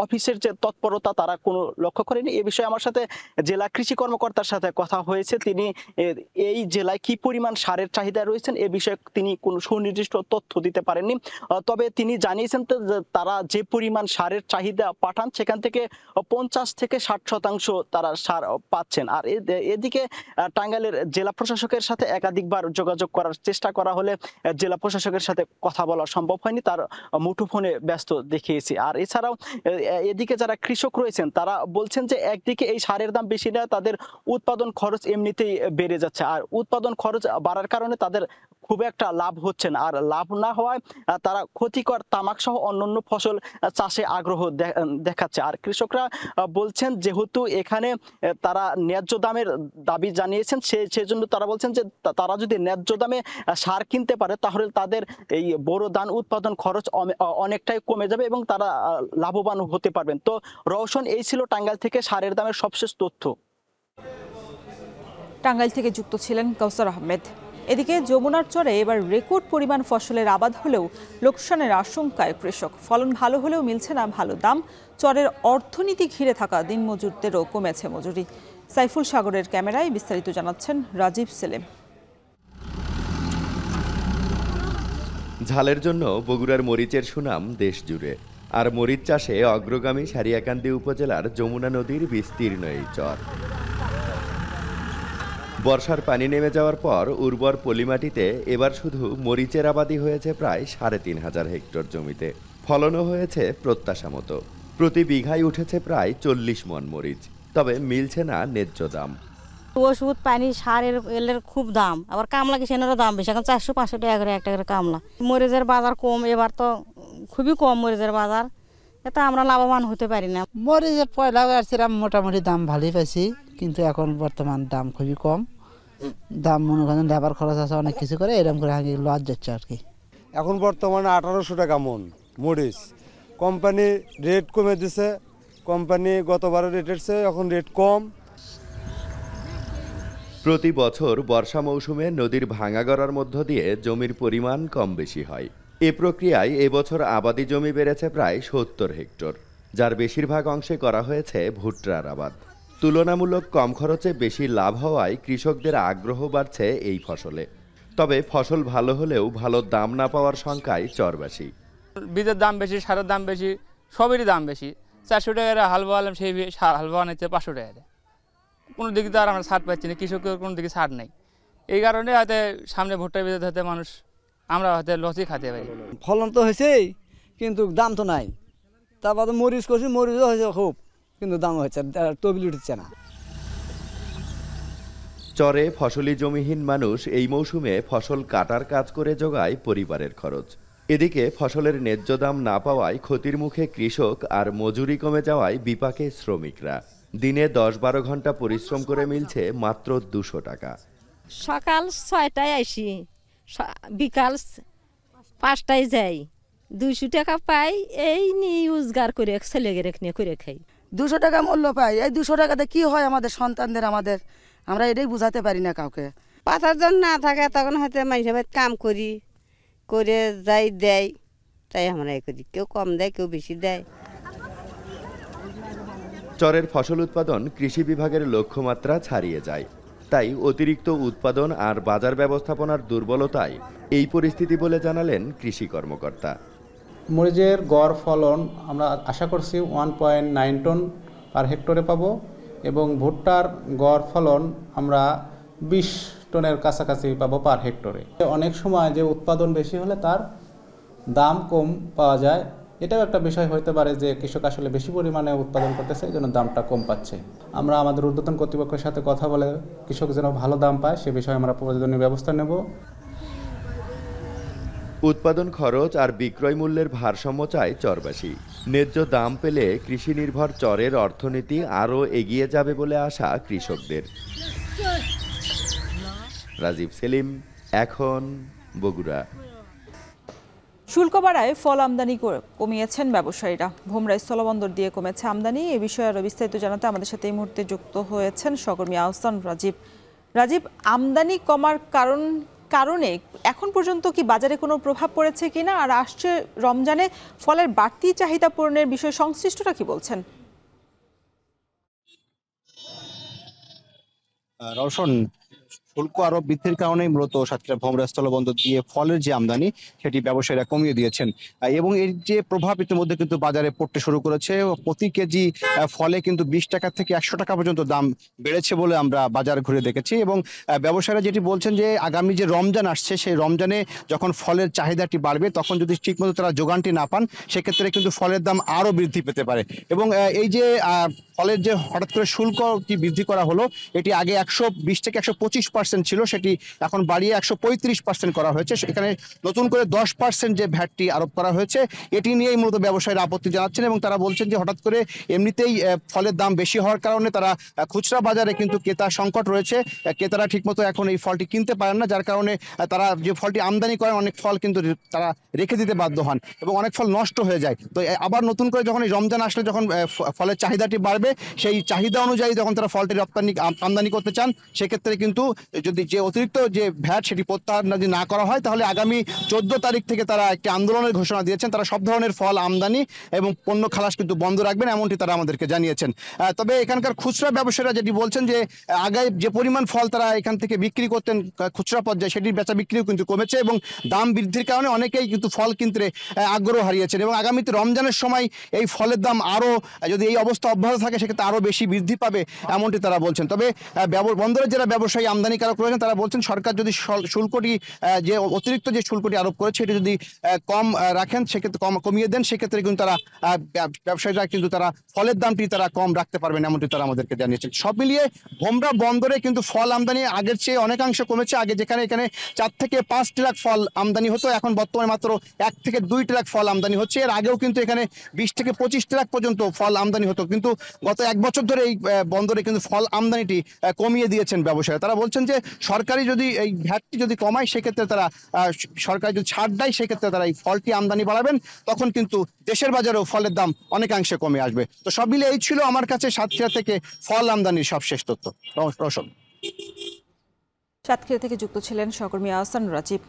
অফিসের যে তৎপরতা তারা কোনো লক্ষ্য করেনি। এ বিষয়ে আমার সাথে জেলা কৃষি কর্মকর্তার সাথে কথা হয়েছে। তিনি এই জেলায় কি পরিমাণ সারের চাহিদা রয়েছেন এ বিষয়ে তিনি কোনো সুনির্দিষ্ট তথ্য দিতে পারেননি। তবে তিনি জানিয়েছেন যে তারা যে পরিমাণ সারের চাহিদা পাঠান সেখান থেকে 50 থেকে 60% তারা সার পাচ্ছেন। আর এদিকে টাঙ্গাইলের জেলা প্রশাসকের সাথে একাধিকবার যোগাযোগ করার চেষ্টা করা হলে জেলা প্রশাসকের সাথে কথা বলা সম্ভব হয়নি, তার মুঠোফোনে ব্যস্ত দেখিয়েছি। আর এছাড়াও এদিকে যারা কৃষক রয়েছেন তারা বলছেন যে একদিকে এই সারের দাম বেশি না, তাদের উৎপাদন খরচ এমনিতেই বেড়ে যাচ্ছে, আর উৎপাদন খরচ বাড়ার কারণে তাদের খুব একটা লাভ হচ্ছে না। আর লাভ না হওয়ায় তারা ক্ষতিকর তামাক সহ অন্যান্য ফসল চাষে আগ্রহ দেখাচ্ছে। আর কৃষকরা বলছেন যেহেতু এখানে তারা ন্যায্য দামের দাবি জানিয়েছেন সেজন্য তারা বলছেন যে তারা যদি ন্যায্য দামে সার কিনতে পারে তাহলে তাদের এই বড় ধান উৎপাদন খরচ অনেকটাই কমে যাবে এবং তারা লাভবান হতে পারবেন। তো রওশন, এই ছিল টাঙ্গাইল থেকে সারের দামের সবশেষ তথ্য। টাঙ্গাইল থেকে যুক্ত ছিলেন কাউসার আহমেদ। এদিকে যমুনার চরে এবার রেকর্ড পরিমাণ ফসলের আবাদ হলেও লোকসানের আশঙ্কায় কৃষক। ফলন ভালো হলেও মিলছে না ভালো দাম। চরের অর্থনীতি ঘিরে থাকা দিনমজুরদেরও কমেছে মজুরি। সাইফুল সাগরের ক্যামেরায় বিস্তারিত জানাচ্ছেন রাজীব সেলিম। ঝালের জন্য বগুড়ার মরিচের সুনাম দেশ জুড়ে, আর মরিচ চাষে অগ্রগামী সারিয়াকান্দি উপজেলার যমুনা নদীর বিস্তীর্ণ এই চর। বর্ষার পানি নেমে যাওয়ার পর উর্বর পলিমাটিতে এবার শুধু মরিচের আবাদি হয়েছে প্রায় 3500 হেক্টর জমিতে। ফলনও হয়েছে প্রত্যাশা মতো, প্রতি বিঘায় উঠেছে প্রায় 40 মণ মরিচ, তবে মিলছে না ন্যায্য দাম। ওষুধ পানি সারের এলের খুব দাম, আবার কামলা কিষেনেরও দাম বেশি, এখন 400-500 টাকা করে একটা করে কামলা। মরিচের বাজার কম, এবার তো খুবই কম মরিচের বাজার, এতে আমরা লাভবান হতে পারি না। মরিচের পয়লা আসছিলাম মোটামুটি দাম ভালোই পাইছি, কিন্তু এখন বর্তমান দাম খুবই কম। দাম মনে করেন লেবার খরচ আছে অনেক কিছু করে, এরকম করে আগে লস যাচ্ছে আর কি। এখন বর্তমানে 1800 টাকা মন মরিচ। কোম্পানি রেট কমে দিছে, কোম্পানি গতবারের রেটের চেয়ে এখন রেট কম। প্রতি বছর বর্ষা মৌসুমে নদীর ভাঙা গড়ার মধ্য দিয়ে জমির পরিমাণ কম বেশি হয়। এ প্রক্রিয়ায় এবছর আবাদি জমি বেড়েছে প্রায় 70 হেক্টর, যার বেশিরভাগ অংশে করা হয়েছে ভুট্টার আবাদ। তুলনামূলক কম খরচে বেশি লাভ হওয়ায় কৃষকদের আগ্রহ বাড়ছে এই ফসলে। তবে ফসল ভালো হলেও ভালো দাম না পাওয়ার শঙ্কায় চরবাসী। বীজের দাম বেশি, সারের দাম বেশি, সবেরই দাম বেশি। 400 টাকার হালবা আনলাম, সেই হালবা আনাইছে 500 টাকা। কোনো দিকে তো আর আমরা ছাড় পাচ্ছি না, কৃষকের কোনো দিকে ছাড় নেই। এই কারণে হয়তো সামনে ভুট্টা বেঁধে হয়তো মানুষ আমরা হয়তো লসই খাতে পারি। ফলন তো হয়েছেই, কিন্তু দাম তো নাই। তারপর তো মরিচ করছি, মরিচও হয়েছে খুব, কিন্তু দাম হচ্ছে তবিল উঠছে না। চরে ফসলি জমিহীন মানুষ এই মৌসুমে ফসল কাটার কাজ করে জোগায় পরিবারের খরচ। এদিকে ফসলের ন্যায্য দাম না পাওয়ায় ক্ষতির মুখে কৃষক আর মজুরি কমে যাওয়ায় বিপাকে শ্রমিকরা। দিনে 10-12 ঘন্টা পরিশ্রম করে মিলছে মাত্র 200 টাকা। সকাল 6টায় আসি, বিকাল 5টায় যাই, 200 টাকা পাই। এই নিয়ে রোজগার করে ছেলেকে নিয়ে করে খাই। 200 টাকা মূল্য পাই। এই 200 টাকাতে কি হয় আমাদের সন্তানদের, আমরা এটাই বুঝাতে পারি না কাউকে। 5,000 না থাকে তখন হয়তো মানুষের কাম করি, করে যাই দেয়, তাই আমরা করি। কেউ কম দেয়, কেউ বেশি দেয়। চরের ফসল উৎপাদন কৃষি বিভাগের লক্ষ্যমাত্রা ছাড়িয়ে যায়। তাই অতিরিক্ত উৎপাদন আর বাজার ব্যবস্থাপনার দুর্বলতায় এই পরিস্থিতি বলে জানালেন কৃষি কর্মকর্তা। মরিচের গড় ফলন আমরা আশা করছি 1.9 টন পার হেক্টরে পাবো, এবং ভুট্টার গড় ফলন আমরা 20 টনের কাছাকাছি পাবো পার হেক্টরে। অনেক সময় যে উৎপাদন বেশি হলে তার দাম কম পাওয়া যায়, এটাও একটা বিষয় হতে পারে যে কৃষক আসলে বেশি পরিমাণে উৎপাদন করতেছে, এই জন্য দামটা কম পাচ্ছে। আমরা আমাদের ঊর্ধ্বতন কর্তৃপক্ষের সাথে কথা বলে কৃষক যেন ভালো দাম পায় সে বিষয়ে আমরা প্রয়োজনীয় ব্যবস্থা নেব। উৎপাদন খরচ আর বিক্রয় মূল্যের ভারসাম্য চায় চরবাসী। ন্যায্য দাম পেলে কৃষি নির্ভর চরের অর্থনীতি আরও এগিয়ে যাবে বলে আশা কৃষকদের। রাজীব সেলিম, এখন বগুড়া। শুল্ক বাড়ায় ফল আমদানি কমিয়েছেন ব্যবসায়ীরা। ভোমরা স্থলবন্দর দিয়ে কমেছে আমদানি। এ বিষয়ে আরও বিস্তারিত জানাতে আমাদের সাথে এই মুহূর্তে যুক্ত হয়েছেন সহকর্মী আহসান রাজীব। রাজীব, আমদানি কমার কারণে এখন পর্যন্ত কি বাজারে কোনো প্রভাব পড়েছে কিনা, আর আসছে রমজানে ফলের বাড়তি চাহিদা পূরণের বিষয়ে সংশ্লিষ্টরা কি বলছেন? রওশন, শুল্ক আরোপ বৃদ্ধির কারণেই মূলত সাতক্ষীরা ভোমরা স্থলবন্দর দিয়ে ফলের যে আমদানি সেটি ব্যবসায়ীরা কমিয়ে দিয়েছেন, এবং এর যে প্রভাব ইতিমধ্যে কিন্তু বাজারে পড়তে শুরু করেছে। প্রতি কেজি ফলে কিন্তু 20 টাকা থেকে 100 টাকা পর্যন্ত দাম বেড়েছে বলে আমরা বাজার ঘুরে দেখেছি। এবং ব্যবসায়ীরা যেটি বলছেন যে আগামী যে রমজান আসছে সেই রমজানে যখন ফলের চাহিদাটি বাড়বে তখন যদি ঠিকমতো তারা যোগানটি না পান সেক্ষেত্রে কিন্তু ফলের দাম আরও বৃদ্ধি পেতে পারে। এবং এই যে ফলের যে হঠাৎ করে শুল্কটি বৃদ্ধি করা হলো, এটি আগে 120 থেকে 125% ছিল, সেটি এখন বাড়িয়ে 135% করা হয়েছে। এখানে নতুন করে 10% যে ভ্যাটটি আরোপ করা হয়েছে, এটি নিয়েই মূলত ব্যবসায়ীরা আপত্তি জানাচ্ছেন। এবং তারা বলছেন যে হঠাৎ করে এমনিতেই ফলের দাম বেশি হওয়ার কারণে তারা খুচরা বাজারে কিন্তু ক্রেতা সংকট রয়েছে, ক্রেতারা ঠিকমতো এখন এই ফলটি কিনতে পারেন না, যার কারণে তারা যে ফলটি আমদানি করেন অনেক ফল কিন্তু তারা রেখে দিতে বাধ্য হন এবং অনেক ফল নষ্ট হয়ে যায়। তো আবার নতুন করে যখন এই রমজান আসলে যখন ফলের চাহিদাটি বাড়বে, সেই চাহিদা অনুযায়ী যখন তারা ফলটি আমদানি করতে চান সেক্ষেত্রে কিন্তু যদি যে অতিরিক্ত যে ভ্যাট সেটি প্রত্যাহার যদি না করা হয় তাহলে আগামী 14 তারিখ থেকে তারা একটি আন্দোলনের ঘোষণা দিয়েছেন। তারা সব ধরনের ফল আমদানি এবং পণ্য খালাস কিন্তু বন্ধ রাখবেন, এমনটি তারা আমাদেরকে জানিয়েছেন। তবে এখানকার খুচরা ব্যবসায়ীরা যেটি বলছেন যে আগে যে পরিমাণ ফল তারা এখান থেকে বিক্রি করতেন খুচরা পর্যায়ে সেটির বেচা বিক্রিও কিন্তু কমেছে এবং দাম বৃদ্ধির কারণে অনেকেই কিন্তু ফল কিনতে আগ্রহ হারিয়েছেন। এবং আগামীতে রমজানের সময় এই ফলের দাম আরও যদি এই অবস্থা অব্যাহত থাকে সেক্ষেত্রে আরও বেশি বৃদ্ধি পাবে, এমনটি তারা বলছেন। তবে বন্দরের যারা ব্যবসায়ী আমদানিকারক রয়েছেন তারা বলছেন সরকার যদি শুল্কটি যে অতিরিক্ত যে শুল্কটি আরোপ করেছে সেটি যদি কম রাখেন, সেক্ষেত্রে কমিয়ে দেন, সেক্ষেত্রে কিন্তু তারা ব্যবসায়ীরা কিন্তু তারা ফলের দামটি তারা কম রাখতে পারবেন, এমনটি তারা আমাদেরকে জানিয়েছেন। সব মিলিয়ে ভোমরা বন্দরে কিন্তু ফল আমদানি আগের চেয়ে অনেকাংশ কমেছে। আগে যেখানে এখানে 4 থেকে 5 ট্রাক ফল আমদানি হতো, এখন বর্তমানে মাত্র 1 থেকে 2 ট্রাক ফল আমদানি হচ্ছে। এর আগেও কিন্তু এখানে 20 থেকে 25 ট্রাক পর্যন্ত ফল আমদানি হতো, কিন্তু গত 1 বছর ধরে এই বন্দরে কিন্তু ফল আমদানিটি কমিয়ে দিয়েছেন ব্যবসায়ী। তারা বলছেন যে সরকারি যদি এই ভ্যাটটি যদি কমায় সেক্ষেত্রে তারা সরকারি যদি ছাড় দেয় সেক্ষেত্রে তারা এই ফলটি আমদানি বাড়াবেন, তখন কিন্তু দেশের বাজারেও ফলের দাম অনেকাংশে কমে আসবে। তো সব মিলে এই ছিল আমার কাছে সাতক্ষীরা থেকে ফল আমদানির সবশেষ তথ্য। রওশন, সাতক্ষীরা থেকে যুক্ত ছিলেন সহকর্মী আহসান রাজীব।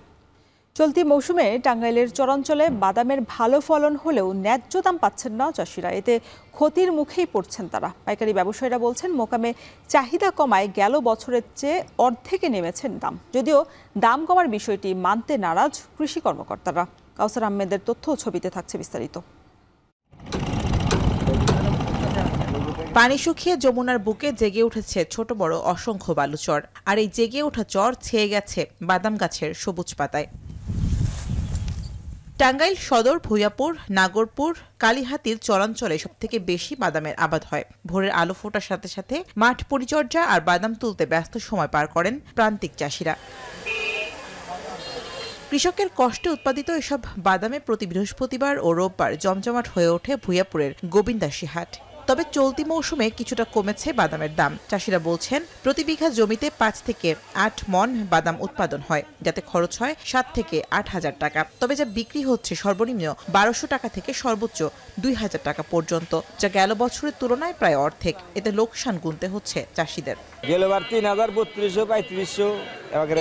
চলতি মৌসুমে টাঙ্গাইলের চরাঞ্চলে বাদামের ভালো ফলন হলেও ন্যায্য দাম পাচ্ছেন না চাষিরা, এতে ক্ষতির মুখেই পড়ছেন তারা। পাইকারি ব্যবসায়ীরা বলছেন মোকামে চাহিদা কমায় গেল বছরের চেয়ে অর্ধেকে নেমেছেন দাম, যদিও দাম কমার বিষয়টি মানতে নারাজ কৃষি কর্মকর্তারা। কাউসার আহমেদের তথ্য ও ছবিতে থাকছে বিস্তারিত। পানি শুকিয়ে যমুনার বুকে জেগে উঠেছে ছোট বড় অসংখ্য বালুচর, আর এই জেগে ওঠা চর ছেয়ে গেছে বাদাম গাছের সবুজ পাতায়। টাঙ্গাইল সদর, ভূঁইয়াপুর, নাগরপুর, কালীহাতির চরাঞ্চলে সবথেকে বেশি বাদামের আবাদ হয়। ভোরের আলো ফোটার সাথে সাথে মাঠ পরিচর্যা আর বাদাম তুলতে ব্যস্ত সময় পার করেন প্রান্তিক চাষিরা। কৃষকের কষ্টে উৎপাদিত এসব বাদামে প্রতি বৃহস্পতিবার ও রোববার জমজমাট হয়ে ওঠে ভূঁইয়াপুরের গোবিন্দাসী হাট। তবে চলতি মৌসুমে কিছুটা কমেছে বাদামের দাম। চাষিরা বলছেন প্রতি বিঘা জমিতে 5 থেকে 8 মণ বাদাম উৎপাদন হয়, যাতে খরচ হয় 7 থেকে 8 হাজার টাকা। তবে যা বিক্রি হচ্ছে সর্বনিম্ন 1200 টাকা থেকে সর্বোচ্চ 2000 টাকা পর্যন্ত, যা গেল বছরের তুলনায় প্রায় অর্ধেক। এতে লোকসান গুনতে হচ্ছে চাষিদের। গেলবার 3000, 3200, 3500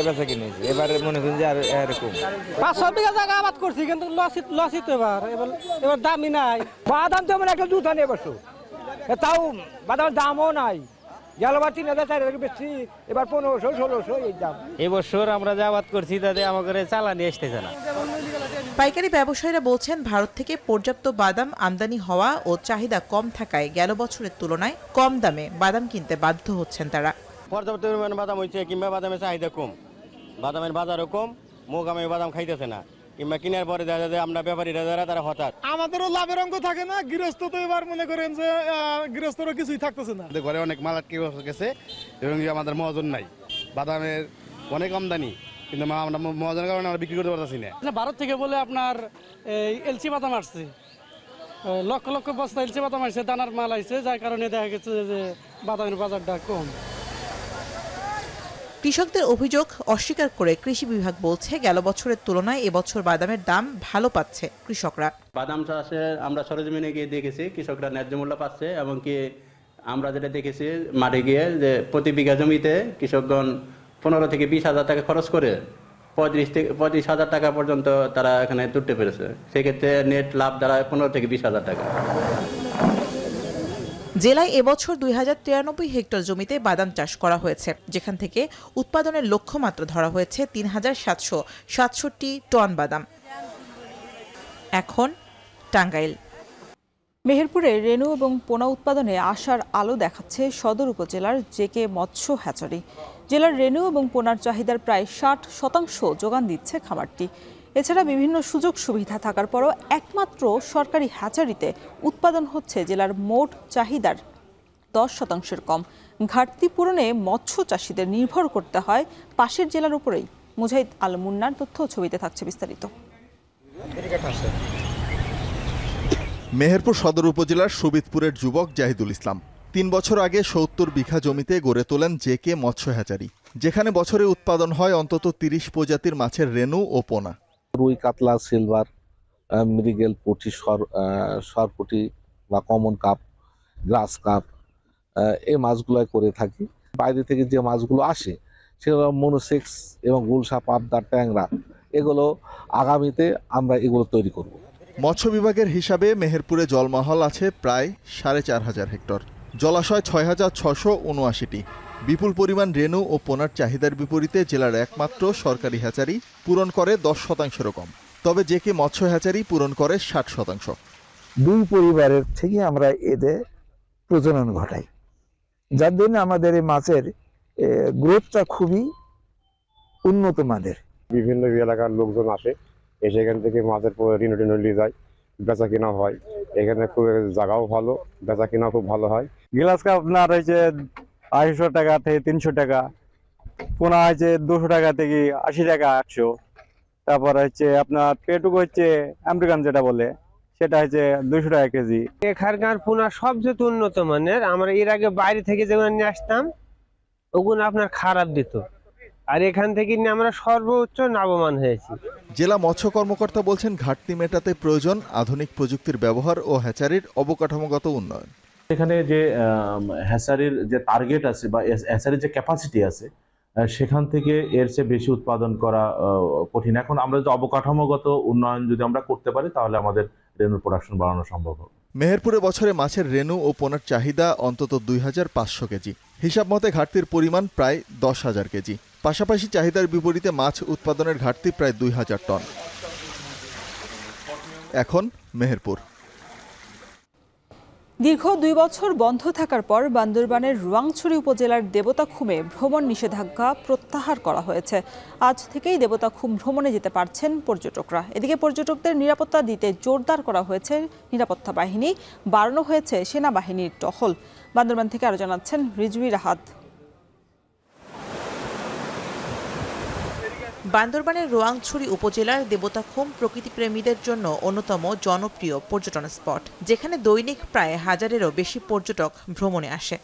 বেচা কিনেছি। এবারে মনে করেন যে আর এরকম 5-6 বিঘা জায়গা আবাদ করছি, কিন্তু লসই তো এবার দামই নাই। বাদাম তেমন একটা দুধ আনে বসো, তাও বাদামের দামও নাই। গেলবার 3000 বেশি, এবার 1500-1600 এই দাম। এবছর আমরা যে আবাদ করছি তাতে আমাদের চালানি আসতেছে না। পাইকারি ব্যবসায়ীরা বলছেন ভারত থেকে পর্যাপ্ত বাদাম আমদানি হওয়া ও চাহিদা কম থাকায় গেল বছরের তুলনায় কম দামে বাদাম কিনতে বাধ্য হচ্ছেন তারা। পর্যাপ্ত পরিমাণ বাদাম হচ্ছে, কিংবা বাদামের চাহিদা কম, বাদামের বাজারও কম, মোকামে বাদাম খাইতেছে না, কিংবা কিনার পরে দেখা যায় আমরা ব্যাপারীরা যারা তারা হঠাৎ। আমাদেরও লাভের অঙ্ক থাকে না, গৃহস্থ তো এবার মনে করেন যে গৃহস্থরও কিছুই থাকতেছে না। ঘরে অনেক মাল আটকে গেছে এবং আমাদের মহাজন নাই, বাদামের অনেক আমদানি, কিন্তু আমরা মহাজনের কারণে আমরা বিক্রি করতে পারতেছি না। ভারত থেকে বলে আপনার এলচি বাদাম আসছে, লক্ষ লক্ষ বস্তা এলচি বাদাম আসছে, দানার মাল আসছে, যার কারণে দেখা গেছে যে বাদামের বাজারটা কম। কৃষকদের অভিযোগ অস্বীকার করে কৃষি বিভাগ বলছে গেল বছরের তুলনায় এবছর বাদামের দাম ভালো পাচ্ছে কৃষকরা। বাদাম চাষে আমরা সরেজমিনে গিয়ে দেখেছি কৃষকরা ন্যায্য মূল্য পাচ্ছে, এবং কি আমরা যেটা দেখেছি মাঠে গিয়ে যে প্রতি বিঘা জমিতে কৃষকগণ 15 থেকে 20 হাজার টাকা খরচ করে 35 হাজার টাকা পর্যন্ত তারা এখানে তুলতে পেরেছে। সেক্ষেত্রে নেট লাভ দাঁড়ায় 15 থেকে 20 হাজার টাকা। জেলায় এবছর 2093 হেক্টর জমিতে বাদাম চাষ করা হয়েছে, যেখান থেকে উৎপাদনের লক্ষ্যমাত্রা ধরা হয়েছে 3767 টন বাদাম। এখন টাঙ্গাইল। মেহেরপুরে রেনু এবং পোনা উৎপাদনে আশার আলো দেখাচ্ছে সদর উপজেলার জেকে মৎস্য হ্যাচারি। জেলার রেনু এবং পোনার চাহিদার প্রায় 60% যোগান দিচ্ছে খামারটি। এছাড়া বিভিন্ন সুযোগ সুবিধা থাকার পরও একমাত্র সরকারি হ্যাচারিতে উৎপাদন হচ্ছে জেলার মোট চাহিদার 10% কম। ঘাটতি পূরণে মৎস্য চাষিদের নির্ভর করতে হয় পাশের জেলার উপরেই। মুজাহিদ আল মুন্নার তথ্য ছবিতে থাকছে বিস্তারিত। মেহেরপুর সদর উপজেলার সুবিদপুরের যুবক জাহিদুল ইসলাম 3 বছর আগে 70 বিঘা জমিতে গড়ে তোলেন জেকে মৎস্য হ্যাচারি, যেখানে বছরে উৎপাদন হয় অন্তত 30 প্রজাতির মাছের রেনু ও পোনা। রুই, কাতলা, সিলভার, মৃগেল, পুঁটি, সরপুঁটি বা কমন কাপ, গ্রাস কাপ, এই মাছগুলো করে থাকি। বাইরে থেকে যে মাছগুলো আসে সেগুলো মনোসেক্স এবং গুলশা, পাবদা, ট্যাংরা, এগুলো আগামীতে আমরা এগুলো তৈরি করব। মৎস্য বিভাগের হিসাবে মেহেরপুরে জলমহল আছে প্রায় 4500 হেক্টর, জলাশয় 6679টি। বিপুল পরিমাণ রেনু ও পোনার চাহিদার বিপরীতে জেলার একমাত্র সরকারি হ্যাচারি পূরণ করে 10%-এরও কম। তবে জেকে মৎস্য হ্যাচারি পূরণ করে 60%। 2 পরিবারের থেকে আমরা এদের প্রজনন ঘটাই, যার জন্য আমাদের এই মাছের গ্রোথটা খুবই উন্নত মানের। বিভিন্ন এলাকার লোকজন আসে, এসে এখান থেকে মাছের রিনো টিনো নিয়ে যায়, বেচা কেনা হয়। এখানে খুব জায়গাও ভালো, বেচা কেনা খুব ভালো হয়। গ্লাস কাপ আপনার হয়েছে 250 টাকা থেকে 300 টাকা, পোনা হয়েছে 200 টাকা থেকে 80 টাকা 100। তারপর হচ্ছে আপনার পেটুক হচ্ছে আমেরিকান যেটা বলে, সেটা হচ্ছে 200 টাকা কেজি। এখানকার পোনা সবচেয়ে উন্নত মানের। আমরা এর আগে বাইরে থেকে যেগুলো নিয়ে আসতাম ওগুলো আপনার খারাপ দিত, আর এখান থেকে নিয়ে আমরা সর্বোচ্চ লাভবান হয়েছি। জেলা মৎস্য কর্মকর্তা বলছেন ঘাটতি মেটাতে প্রয়োজন আধুনিক প্রযুক্তির ব্যবহার ও হ্যাচারির অবকাঠামোগত উন্নয়ন। এখানে যে হ্যাচারির যে টার্গেট আছে বা হ্যাচারির যে ক্যাপাসিটি আছে সেখান থেকে এর চেয়ে বেশি উৎপাদন করা কঠিন। এখন আমরা যদি অবকাঠামোগত উন্নয়ন যদি আমরা করতে পারি তাহলে আমাদের রেনু প্রোডাকশন বাড়ানো সম্ভব হবে। মেহেরপুরে বছরে মাছের রেনু ও পোনার চাহিদা অন্তত 2500 কেজি। হিসাব মতে ঘাটতির পরিমাণ প্রায় 10,000 কেজি। পাশাপাশি চাহিদার বিপরীতে মাছ উৎপাদনের ঘাটতি প্রায় 2000 টন। এখন মেহেরপুর। দীর্ঘ 2 বছর বন্ধ থাকার পর বান্দরবানের রোয়াংছড়ি উপজেলার দেবতাখুমে ভ্রমণ নিষেধাজ্ঞা প্রত্যাহার করা হয়েছে। আজ থেকেই দেবতাখুম ভ্রমণে যেতে পারছেন পর্যটকরা। এদিকে পর্যটকদের নিরাপত্তা দিতে জোরদার করা হয়েছে নিরাপত্তা বাহিনী, বাড়ানো হয়েছে সেনাবাহিনীর টহল। বান্দরবান থেকে আরো জানাচ্ছেন রিজভী রাহাত। বান্দরবানের রোয়াংছড়ি উপজেলার দেবতাখুম প্রকৃতিপ্রেমীদের জন্য অন্যতম জনপ্রিয় পর্যটন স্পট, যেখানে দৈনিক প্রায় 1000-এরও বেশি পর্যটক ভ্রমণে আসে।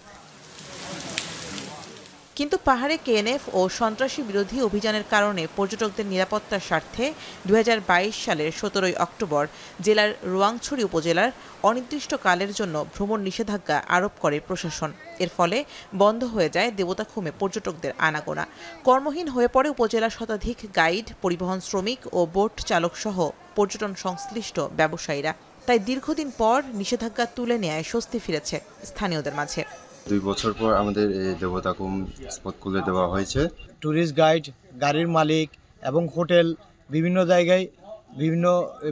কিন্তু পাহাড়ে কেএনএফ ও সন্ত্রাসী বিরোধী অভিযানের কারণে পর্যটকদের নিরাপত্তার স্বার্থে 2022 সালের 17 অক্টোবর জেলার রোয়াংছড়ি উপজেলার অনির্দিষ্টকালের জন্য ভ্রমণ নিষেধাজ্ঞা আরোপ করে প্রশাসন। এর ফলে বন্ধ হয়ে যায় দেবতাখুমে পর্যটকদের আনাগোনা। কর্মহীন হয়ে পড়ে উপজেলার শতাধিক গাইড, পরিবহন শ্রমিক ও বোট চালক সহ পর্যটন সংশ্লিষ্ট ব্যবসায়ীরা। তাই দীর্ঘদিন পর নিষেধাজ্ঞা তুলে নেয় স্বস্তি ফিরেছে স্থানীয়দের মাঝে। 2 বছর পর আমাদের এই দেবতাখুম স্পট খুলে দেওয়া হয়েছে। ট্যুরিস্ট গাইড, গাড়ির মালিক এবং হোটেল বিভিন্ন জায়গায় বিভিন্ন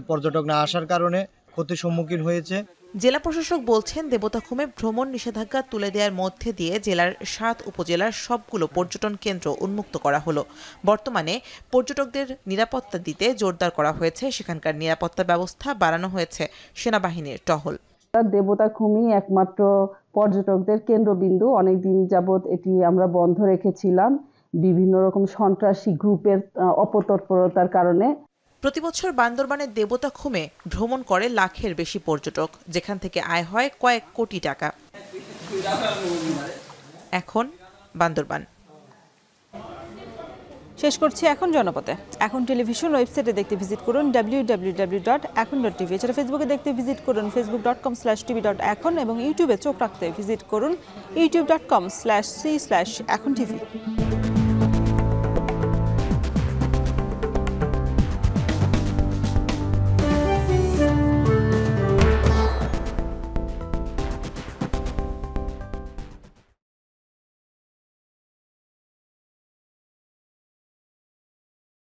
পর্যটক না আসার কারণে ক্ষতির সম্মুখীন হয়েছে। জেলা প্রশাসক বলছেন, দেবতাখুমে ভ্রমণ নিষেধাজ্ঞা তুলে দেওয়ার মধ্যে দিয়ে জেলার 7 উপজেলার সবগুলো পর্যটন কেন্দ্র উন্মুক্ত করা হলো। বর্তমানে পর্যটকদের নিরাপত্তা দিতে জোরদার করা হয়েছে সেখানকার নিরাপত্তা ব্যবস্থা, বাড়ানো হয়েছে সেনাবাহিনীর টহল। দেবতাখুমই একমাত্র পর্যটকদের কেন্দ্রবিন্দু। অনেকদিন যাবৎ এটি আমরা বন্ধ রেখেছিলাম বিভিন্ন রকম সন্ত্রাসী গ্রুপের অপতৎপরতার কারণে। প্রতিবছর বান্দরবানের দেবতাখুমে ভ্রমণ করে লাখের বেশি পর্যটক, যেখান থেকে আয় হয় কয়েক কোটি টাকা। এখন বান্দরবান। শেষ করছি এখন জনপথে। এখন টেলিভিশন ওয়েবসাইটে দেখতে ভিজিট করুন www.ekon.tv। এছাড়া ফেসবুকে দেখতে ভিজিট করুন facebook.com/tv.ekon এবং ইউটিউবে চোখ রাখতে ভিজিট করুন youtube.com/c/ekontv।